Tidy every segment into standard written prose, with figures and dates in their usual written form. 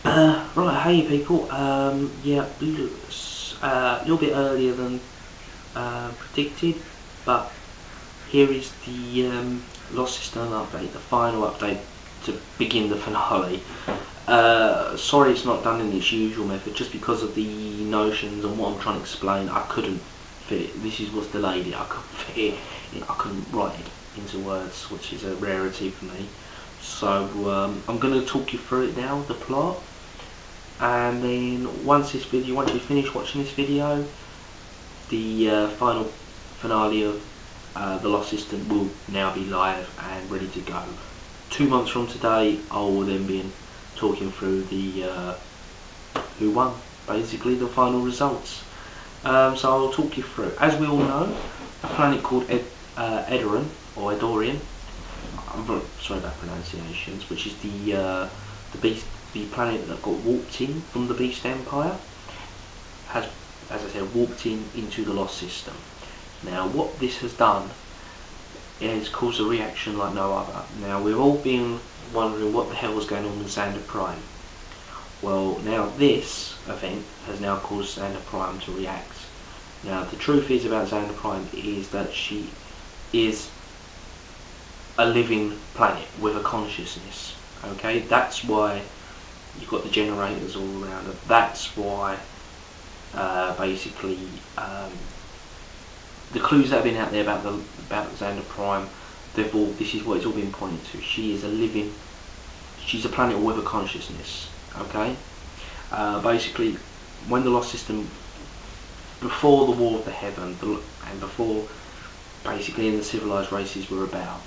Right, hey people. Yeah, a little bit earlier than predicted, but here is the Lost System update, the final update to begin the finale. Sorry it's not done in its usual method, just because of the notions and what I'm trying to explain. I couldn't fit it. This is what's delayed it. I couldn't fit it. I couldn't write it into words, which is a rarity for me. So I'm going to talk you through it now, the plot. And then once you finish watching this video, the final finale of The Lost System will now be live and ready to go. 2 months from today, I will then be talking through the who won, basically the final results. So I'll talk you through. As we all know, a planet called Edoran or Edorian. I'm sorry about pronunciations, which is the beast. The planet that got warped in from the Beast Empire has, as I said, warped into the Lost System. Now, what this has done is caused a reaction like no other. Now, we've all been wondering what the hell was going on with Xander Prime. Well, now this event has now caused Xander Prime to react. Now, the truth is about Xander Prime is that she is a living planet with a consciousness. Okay, that's why you've got the generators all around it. That's why basically the clues that have been out there about Xander Prime, this is what it's all been pointing to. She's a planet with a consciousness. Okay, basically when the Lost System, before the War of the Heaven, and before basically in the civilized races were about,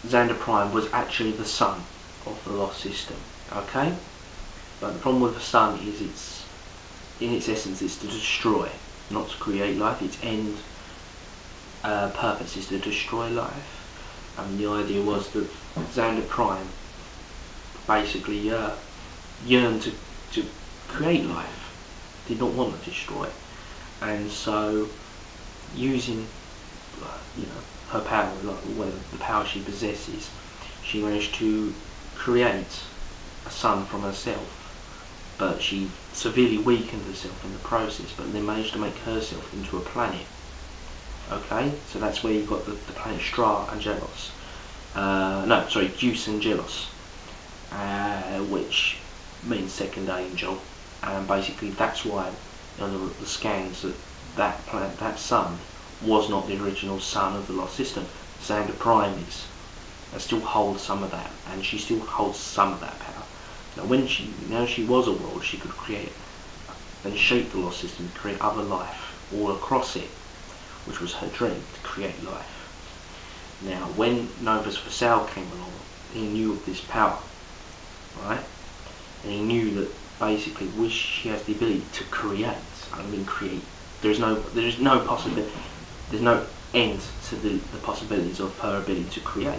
Xander Prime was actually the sun of the Lost System. Okay, but the problem with the sun is in its essence it's to destroy, not to create life. Its end purpose is to destroy life, and the idea was that Xander Prime basically yearned to create life, did not want to destroy, and so using her power, the power she possesses, she managed to create a sun from herself, but she severely weakened herself in the process, but then managed to make herself into a planet. Okay, so that's where you've got the planet Stra Angelos. No, sorry, Deus Angelos, which means second angel, and basically that's why on the scans that planet, that sun, was not the original sun of the Lost System. Xander Prime is. Still holds some of that, and she still holds some of that power. Now she was a world, she could create and shape the Lost System to create other life all across it, which was her dream, to create life. Now, when Novus Vassal came along, he knew of this power, right? And he knew that basically, she has the ability to create. I mean, create. There's no possibility. There's no end to the possibilities of her ability to create.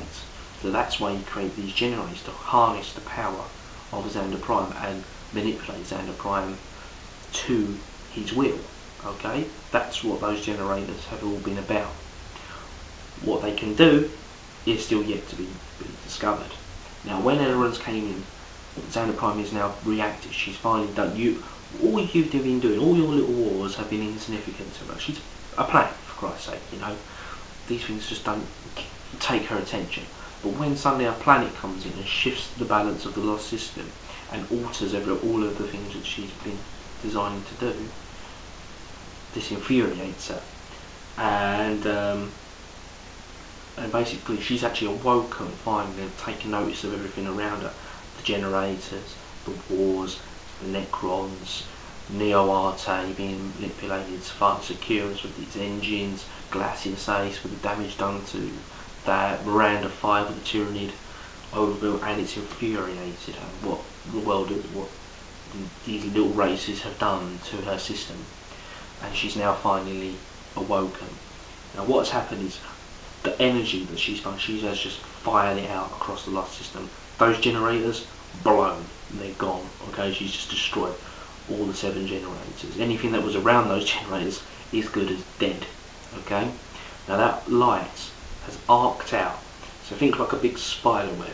So that's why you create these generators, to harness the power of Xander Prime and manipulate Xander Prime to his will. Okay, that's what those generators have all been about. What they can do is still yet to be discovered. Now, when Edoran's came in, Xander Prime is now reactive. She's finally done. All you've been doing, all your little wars have been insignificant to her. She's a planet, for Christ's sake. These things just don't take her attention. But when suddenly a planet comes in and shifts the balance of the Lost System and alters all of the things that she's been designing to do, this infuriates her, and basically she's actually awoken finally and taken notice of everything around her: the generators, the wars, the Necrons, Neo Arte being manipulated, Spartan Securus with its engines, Glacius Ace with the damage done to that, Miranda 5 with the Tyranid overbuilt, and it's infuriated her what the world, what these little races have done to her system, and she's now finally awoken. Now what's happened is the energy that she has just fired it out across the Lost System. Those generators, blown, they're gone. Okay, she's just destroyed all the 7 generators. Anything that was around those generators is good as dead. Okay, now that light has arced out, so think like a big spider web.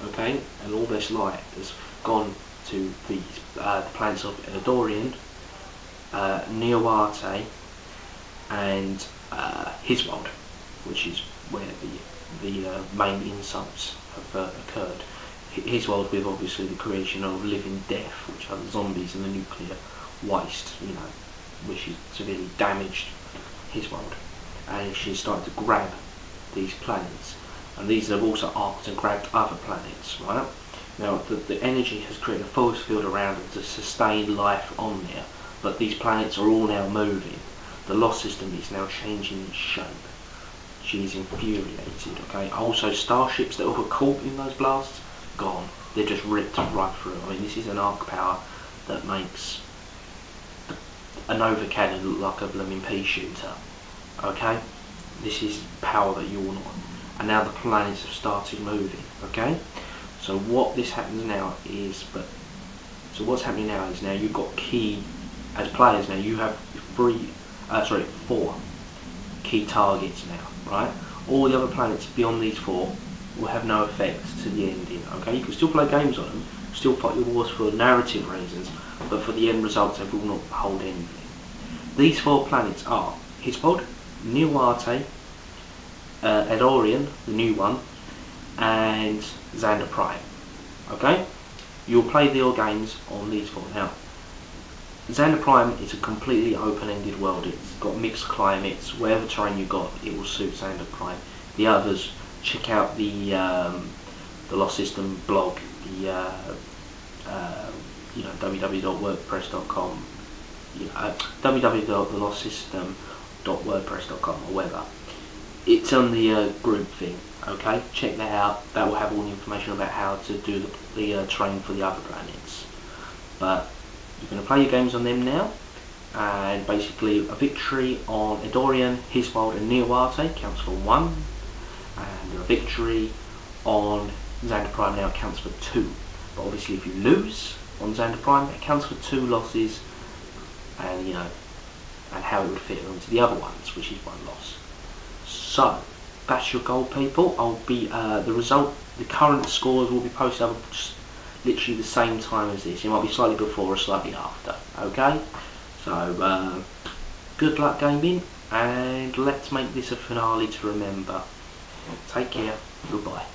Okay, and all this light has gone to the planets of Eldorian, Neowarte, and his world, which is where the main insults have occurred. His world with obviously the creation of living death, which are the zombies and the nuclear waste, you know, which has severely damaged his world. And she's started to grab these planets, and these have also arced and grabbed other planets, right? Now the energy has created a force field around them to sustain life on there, but these planets are all now moving. The lost system is now changing its shape. She's infuriated, okay? Also, starships that were caught in those blasts, gone. They're just ripped right through. I mean, this is an arc power that makes a Nova cannon look like a blooming pea shooter, okay? This is power that you all know. And now the planets have started moving, okay? So what this happens now is, so what's happening now is now you've got key, as players now, you have 4 key targets now, right? All the other planets beyond these 4 will have no effect to the ending, okay? You can still play games on them, still fight your wars for narrative reasons, but for the end results they will not hold anything. These 4 planets are Hisbold, Neowarte, Eldorian, the new one, and Xander Prime, okay? You'll play your games on these 4. Now, Xander Prime is a completely open-ended world. It's got mixed climates. Whatever terrain you got, it will suit Xander Prime. The others, check out the Lost System blog, the www.wordpress.com, www.thelostsystem.wordpress.com or whatever. It's on the group thing. Okay, check that out. That will have all the information about how to do the terrain for the other planets. But you're going to play your games on them now, and basically a victory on Eldorian, Hisbold and Neowarte counts for 1, and a victory on Xander Prime now counts for 2. But obviously if you lose on Xander Prime, it counts for 2 losses, and you know, and how it would fit onto the other ones, which is 1 loss. So that's your goal, people. I'll be the current scores will be posted up just literally the same time as this. It might be slightly before or slightly after. Okay, so good luck gaming, and let's make this a finale to remember. Take care. Goodbye.